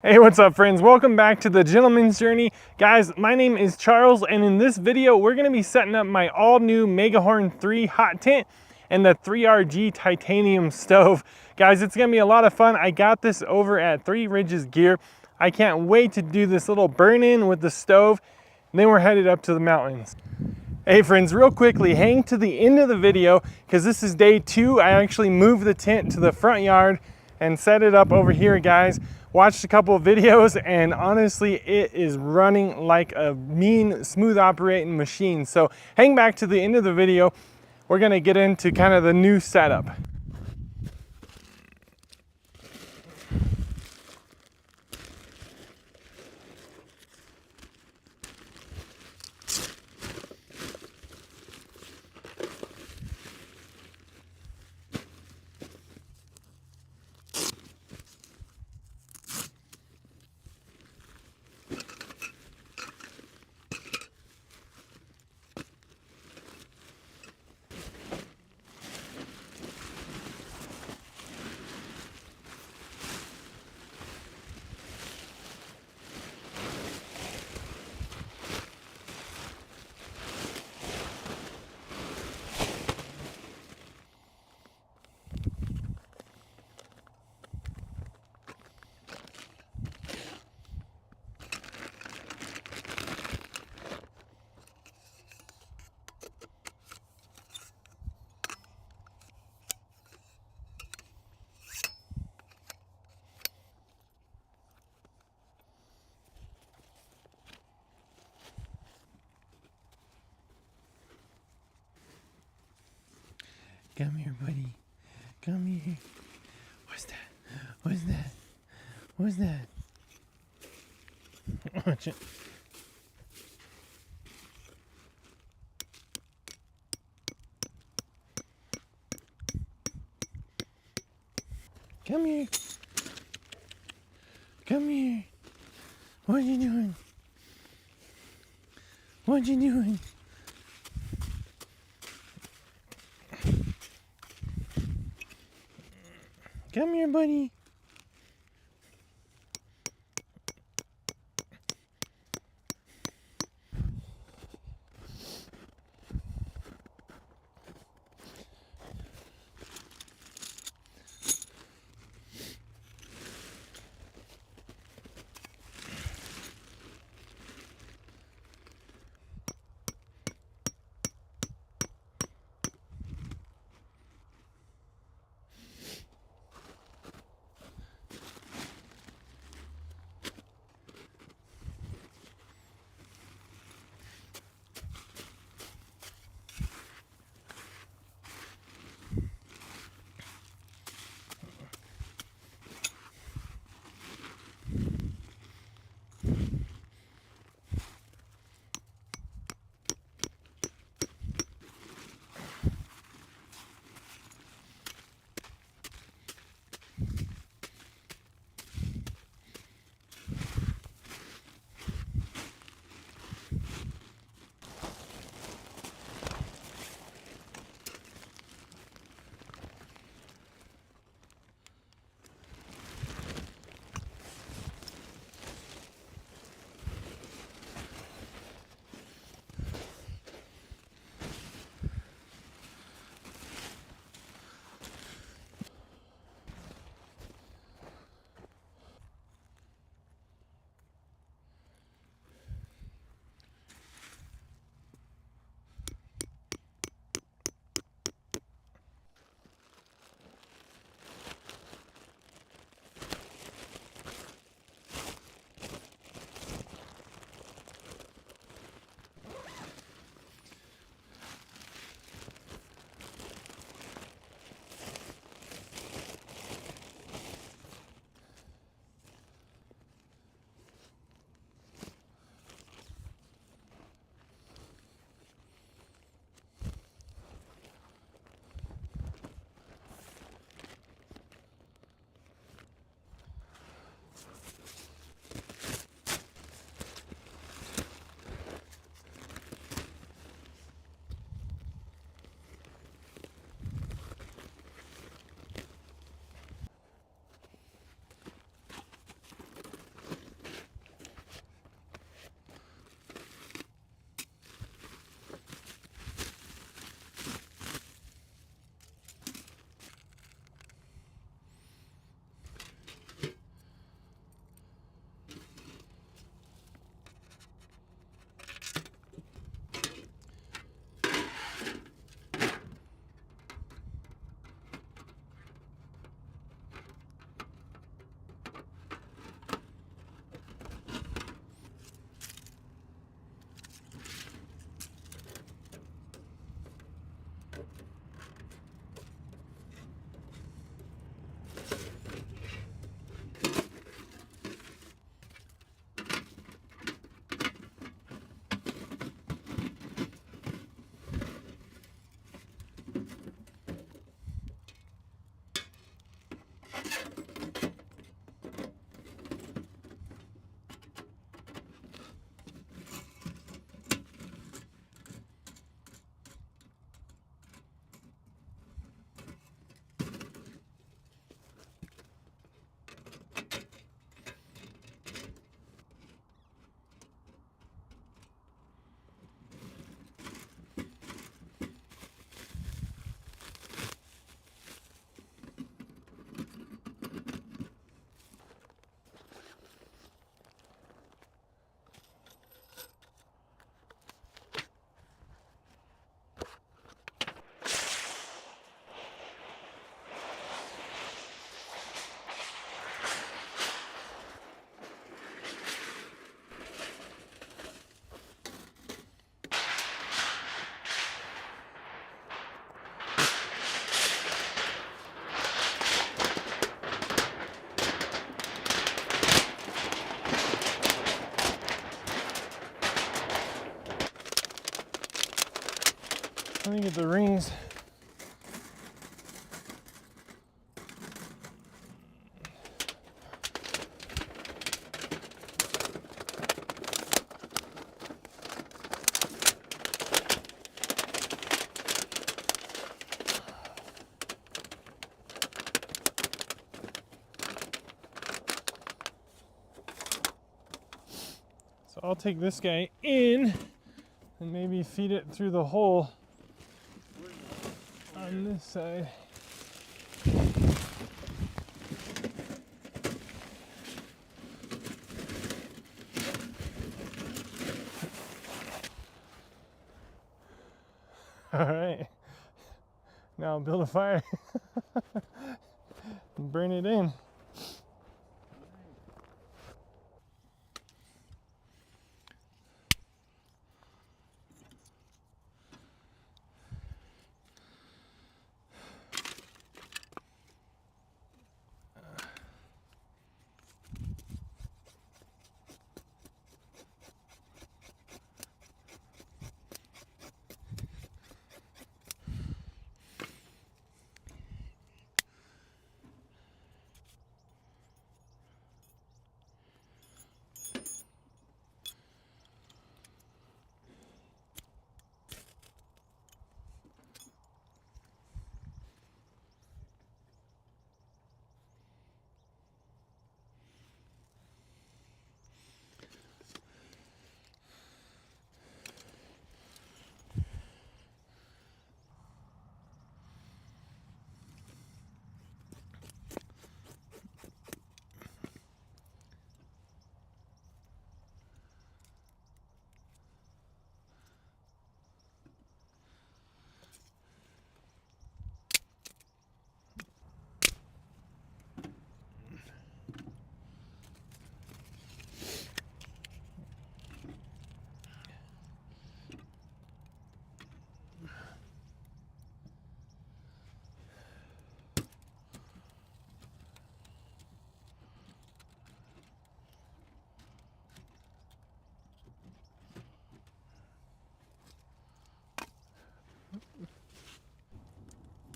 Hey, what's up friends? Welcome back to the Gentleman's Journey. Guys, my name is Charles, and in this video, we're gonna be setting up my all new Megahorn 3 hot tent and the 3RG titanium stove. Guys, it's gonna be a lot of fun. I got this over at Three Ridges Gear. I can't wait to do this little burn-in with the stove, and then we're headed up to the mountains. Hey friends, real quickly, hang to the end of the video because this is day 2. I actually moved the tent to the front yard and set it up over here, guys. Watched a couple of videos, and honestly, it is running like a mean, smooth operating machine. So hang back to the end of the video. We're gonna get into kind of the new setup. Come here, buddy. Come here. What's that? What's that? What's that? Watch it. Come here. Come here. What you doing? What you doing? Come here, buddy. Let me get the rings. So I'll take this guy in and maybe feed it through the hole on this side. All right, now I'll build a fire and burn it in.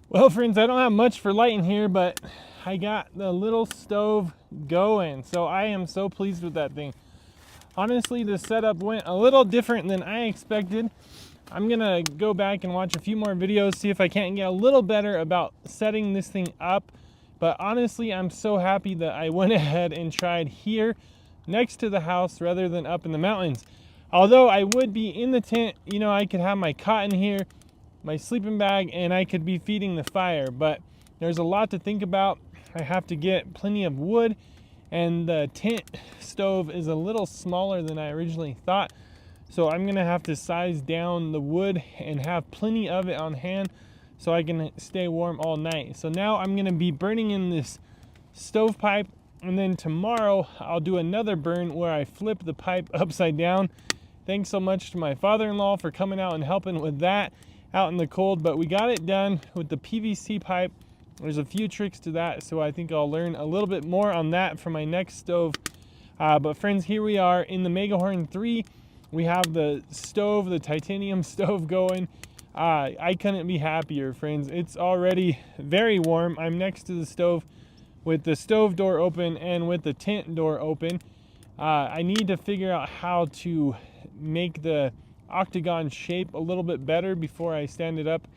Well, friends, I don't have much for lighting here, but I got the little stove going. So I am so pleased with that thing. Honestly, the setup went a little different than I expected. I'm gonna go back and watch a few more videos, see if I can't get a little better about setting this thing up. But honestly, I'm so happy that I went ahead and tried here next to the house rather than up in the mountains. Although I would be in the tent, you know, I could have my cot in here, my sleeping bag, and I could be feeding the fire, but there's a lot to think about. I have to get plenty of wood, and the tent stove is a little smaller than I originally thought, so I'm gonna have to size down the wood and have plenty of it on hand so I can stay warm all night. So now I'm gonna be burning in this stovepipe, and then tomorrow I'll do another burn where I flip the pipe upside down. Thanks so much to my father-in-law for coming out and helping with that out in the cold, but we got it done with the PVC pipe. There's a few tricks to that, so I think I'll learn a little bit more on that for my next stove. But friends, here we are in the Megahorn 3. We have the stove, the titanium stove going. I couldn't be happier, friends. It's already very warm. I'm next to the stove with the stove door open and with the tent door open. I need to figure out how to make the octagon shape a little bit better before I stand it up.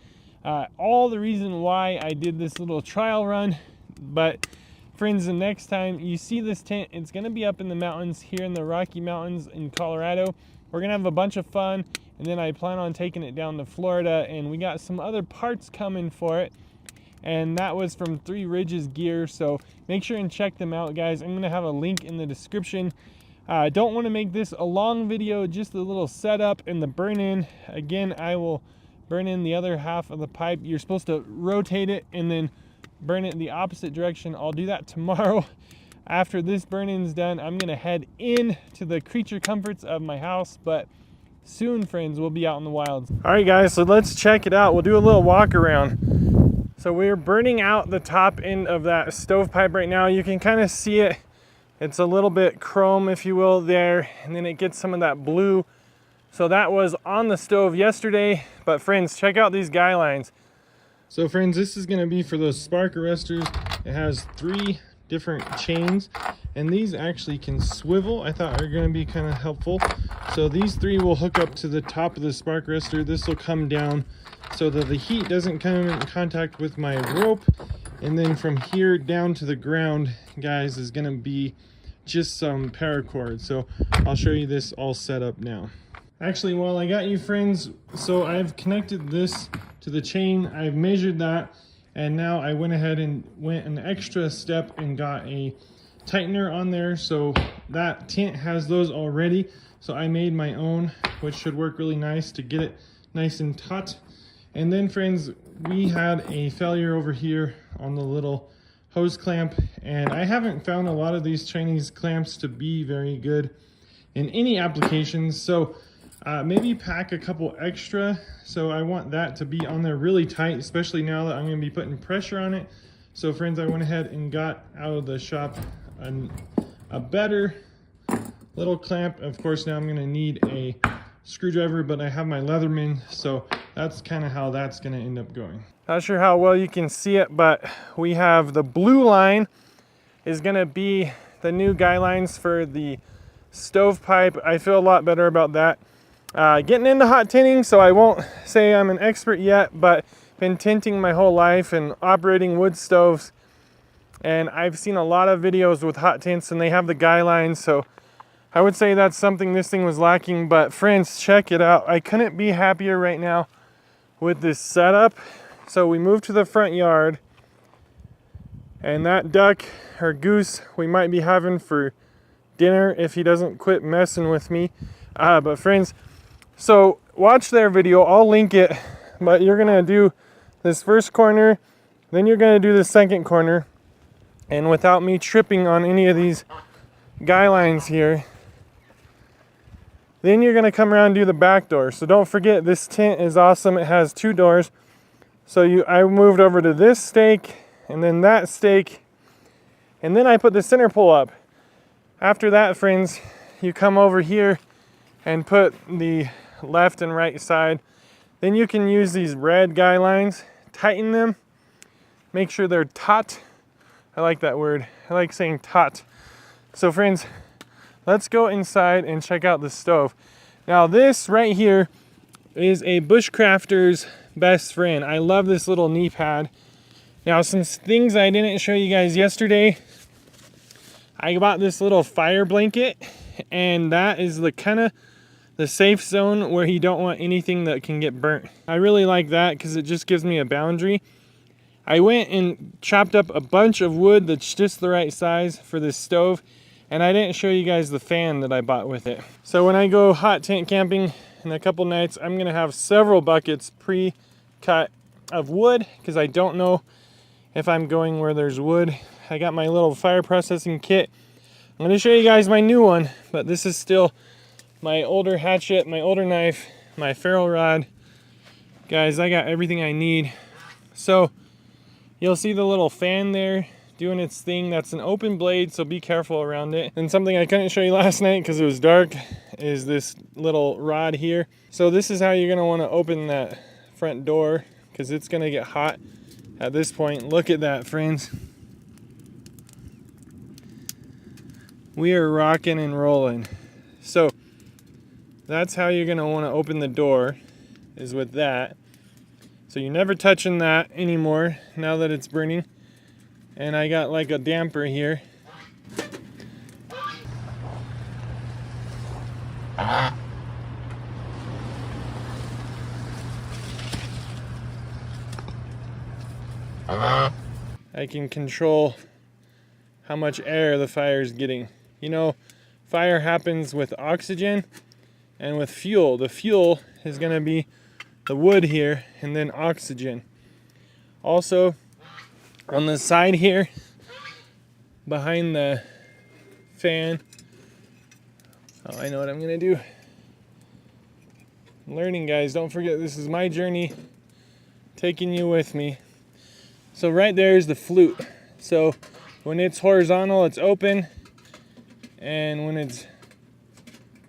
All the reason why I did this little trial run. But friends, the next time you see this tent, it's going to be up in the mountains here in the Rocky Mountains in Colorado. We're going to have a bunch of fun, and then I plan on taking it down to Florida, and we got some other parts coming for it, and that was from Three Ridges Gear, so make sure and check them out, guys. I'm going to have a link in the description. I don't want to make this a long video, just a little setup and the burn in. Again, I will burn in the other half of the pipe. You're supposed to rotate it and then burn it in the opposite direction. I'll do that tomorrow. After this burn in's done, I'm gonna head in to the creature comforts of my house, but soon, friends, we'll be out in the wilds. All right, guys, so let's check it out. We'll do a little walk around. So we're burning out the top end of that stovepipe right now. You can kind of see it. It's a little bit chrome, if you will, there, and then it gets some of that blue So that was on the stove yesterday. But friends, check out these guy lines. So friends, this is gonna be for those spark arrestors. It has 3 different chains, and these actually can swivel. I thought are gonna be kind of helpful. So these 3 will hook up to the top of the spark arrestor. This will come down so that the heat doesn't come in contact with my rope. And then from here down to the ground, guys, is gonna be just some paracord. So I'll show you this all set up now. Actually, while I got you friends, so I've connected this to the chain, I've measured that, and now I went ahead and went an extra step and got a tightener on there. So that tent has those already. So I made my own, which should work really nice to get it nice and taut. And then friends, we had a failure over here on the little hose clamp, and I haven't found a lot of these Chinese clamps to be very good in any applications. So maybe pack a couple extra. So I want that to be on there really tight, especially now that I'm going to be putting pressure on it. So friends, I went ahead and got out of the shop a better little clamp. Of course, now I'm going to need a screwdriver, but I have my Leatherman, so that's kind of how that's going to end up going. Not sure how well you can see it, but we have the blue line is going to be the new guy lines for the stovepipe. I feel a lot better about that. Getting into hot tinting, so I won't say I'm an expert yet, but been tinting my whole life and operating wood stoves, and I've seen a lot of videos with hot tints and they have the guy lines, so I would say that's something this thing was lacking. But friends, check it out. I couldn't be happier right now with this setup. So we moved to the front yard, and that duck or goose we might be having for dinner if he doesn't quit messing with me. But friends, so watch their video, I'll link it, but you're gonna do this first corner, then you're gonna do the second corner, and without me tripping on any of these guy lines here, then you're gonna come around and do the back door. So don't forget, this tent is awesome. It has 2 doors. So I moved over to this stake and then that stake, and then I put the center pole up. After that, friends, you come over here and put the left and right side. Then you can use these red guy lines, tighten them, make sure they're taut. I like that word. I like saying taut. So friends, let's go inside and check out the stove. Now this right here is a bushcrafter's best friend. I love this little knee pad. Now some things I didn't show you guys yesterday. I bought this little fire blanket, and that is the kind of the safe zone where you don't want anything that can get burnt. I really like that because it just gives me a boundary. I went and chopped up a bunch of wood that's just the right size for this stove, and I didn't show you guys the fan that I bought with it. So when I go hot tent camping in a couple nights, I'm gonna have several buckets pre-cut of wood because I don't know if I'm going where there's wood. I got my little fire processing kit. I'm gonna show you guys my new one, but this is still my older hatchet, my older knife, my ferro rod. Guys, I got everything I need. So you'll see the little fan there doing its thing. That's an open blade, so be careful around it. And something I couldn't show you last night because it was dark is this little rod here. So this is how you're gonna wanna open that front door because it's gonna get hot at this point. Look at that, friends. We are rocking and rolling. So that's how you're gonna wanna open the door, is with that. So you're never touching that anymore now that it's burning. And I got like a damper here. I can control how much air the fire is getting. You know, fire happens with oxygen and with fuel. The fuel is going to be the wood here and then oxygen. Also, on the side here, behind the fan, oh, I know what I'm going to do. I'm learning, guys. Don't forget, this is my journey, taking you with me. So right there is the flute. So when it's horizontal, it's open, and when it's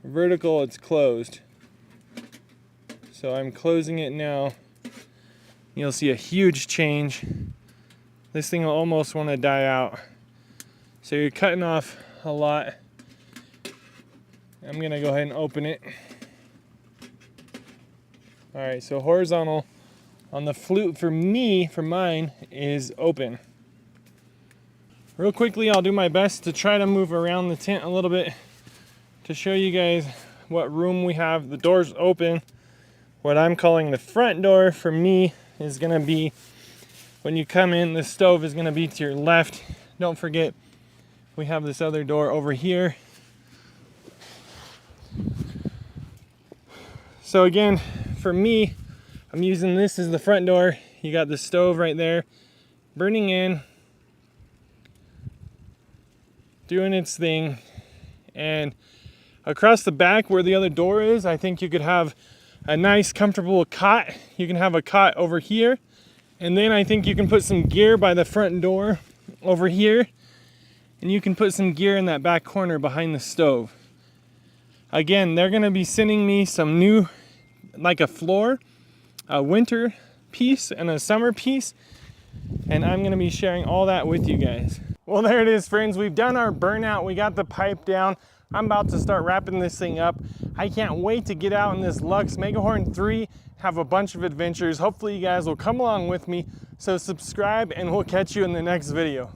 vertical, it's closed. So I'm closing it now. You'll see a huge change. This thing will almost want to die out. So you're cutting off a lot. I'm gonna go ahead and open it. All right, so horizontal on the flute for mine is open. Real quickly, I'll do my best to try to move around the tent a little bit to show you guys what room we have. The door's open. What I'm calling the front door for me is gonna be, when you come in, the stove is gonna be to your left. Don't forget, we have this other door over here. So again, for me, I'm using this as the front door. You got the stove right there, burning in, doing its thing. And across the back where the other door is, I think you could have a nice comfortable cot. You can have a cot over here. And then I think you can put some gear by the front door over here. And you can put some gear in that back corner behind the stove. Again, they're gonna be sending me some new, like a floor, a winter piece and a summer piece. And I'm gonna be sharing all that with you guys. Well, there it is, friends. We've done our burnout. We got the pipe down. I'm about to start wrapping this thing up. I can't wait to get out in this Luxe Megahorn 3, have a bunch of adventures. Hopefully you guys will come along with me. So subscribe and we'll catch you in the next video.